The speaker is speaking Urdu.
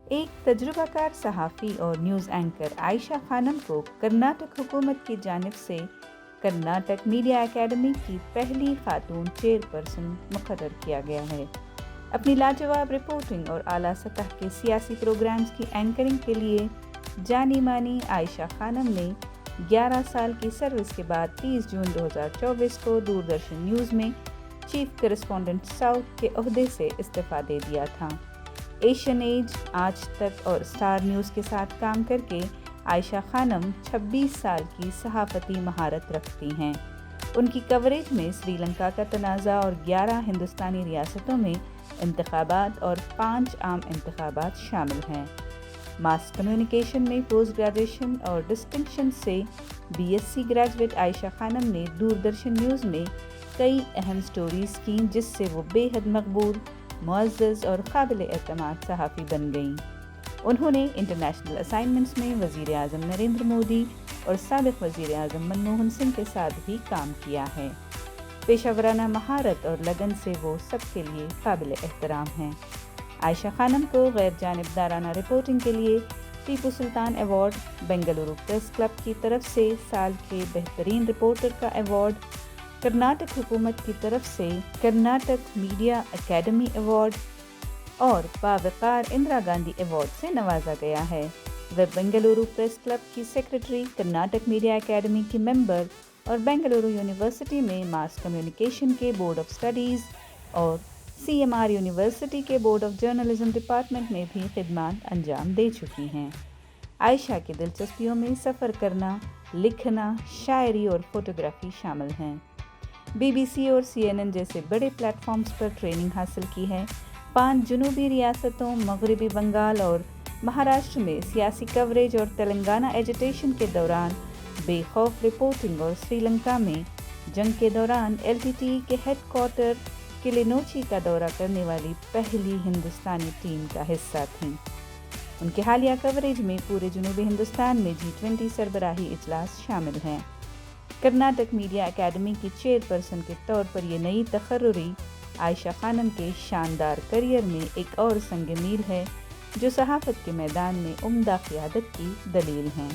ایک تجربہ کار صحافی اور نیوز اینکر عائشہ خانم کو کرناٹک حکومت کی جانب سے کرناٹک میڈیا اکیڈمی کی پہلی خاتون چیئرپرسن مقرر کیا گیا ہے۔ اپنی لاجواب رپورٹنگ اور اعلیٰ سطح کے سیاسی پروگرامز کی اینکرنگ کے لیے جانی مانی عائشہ خانم نے 11 سال کی سروس کے بعد 30 جون 2024 کو دوردرشن نیوز میں چیف کرسپونڈنٹ ساؤتھ کے عہدے سے استعفیٰ دے دیا تھا۔ ایشین ایج، آج تک اور اسٹار نیوز کے ساتھ کام کر کے عائشہ خانم 26 سال کی صحافتی مہارت رکھتی ہیں۔ ان کی کوریج میں سری لنکا کا تنازع اور 11 ہندوستانی ریاستوں میں انتخابات اور 5 عام انتخابات شامل ہیں۔ ماس کمیونیکیشن میں پوسٹ گریجویشن اور ڈسٹنکشن سے BSc گریجویٹ عائشہ خانم نے دوردرشن نیوز میں کئی اہم سٹوریز کیں، جس سے وہ بے حد مقبول، معزز اور قابل اعتماد صحافی بن گئیں۔ انہوں نے انٹرنیشنل اسائنمنٹس میں وزیر اعظم نریندر مودی اور سابق وزیر اعظم منموہن سنگھ کے ساتھ بھی کام کیا ہے۔ پیشہ ورانہ مہارت اور لگن سے وہ سب کے لیے قابل احترام ہیں۔ عائشہ خانم کو غیر جانبدارانہ رپورٹنگ کے لیے Tipu Sultan award, Bengaluru press club کی طرف سے سال کے بہترین رپورٹر کا ایوارڈ، کرناٹک حکومت کی طرف سے کرناٹک میڈیا اکیڈمی ایوارڈ اور باوقار اندرا گاندھی ایوارڈ سے نوازا گیا ہے۔ وہ بنگلورو پریس کلب کی سیکرٹری، کرناٹک میڈیا اکیڈمی کی ممبر اور بنگلورو یونیورسٹی میں ماس کمیونیکیشن کے بورڈ آف اسٹڈیز اور CMR یونیورسٹی کے بورڈ آف جرنلزم ڈپارٹمنٹ میں بھی خدمات انجام دے چکی ہیں۔ عائشہ کی دلچسپیوں میں سفر کرنا، لکھنا، شاعری اور فوٹوگرافی شامل ہیں۔ BBC اور CNN جیسے بڑے پلیٹ فارمز پر ٹریننگ حاصل کی ہے۔ 5 جنوبی ریاستوں مغربی بنگال اور مہاراشٹر میں سیاسی کوریج اور تلنگانہ ایجیٹیشن کے دوران بے خوف رپورٹنگ اور سری لنکا میں جنگ کے دوران LTTE کے ہیڈ کوارٹر کلینوچی کا دورہ کرنے والی پہلی ہندوستانی ٹیم کا حصہ تھیں۔ ان کے حالیہ کوریج میں پورے جنوبی ہندوستان میں G20 سربراہی اجلاس شامل ہیں۔ کرناٹک میڈیا اکیڈمی کی چیئرپرسن کے طور پر یہ نئی تقرری عائشہ خانم کے شاندار کریئر میں ایک اور سنگ میل ہے، جو صحافت کے میدان میں عمدہ قیادت کی دلیل ہیں۔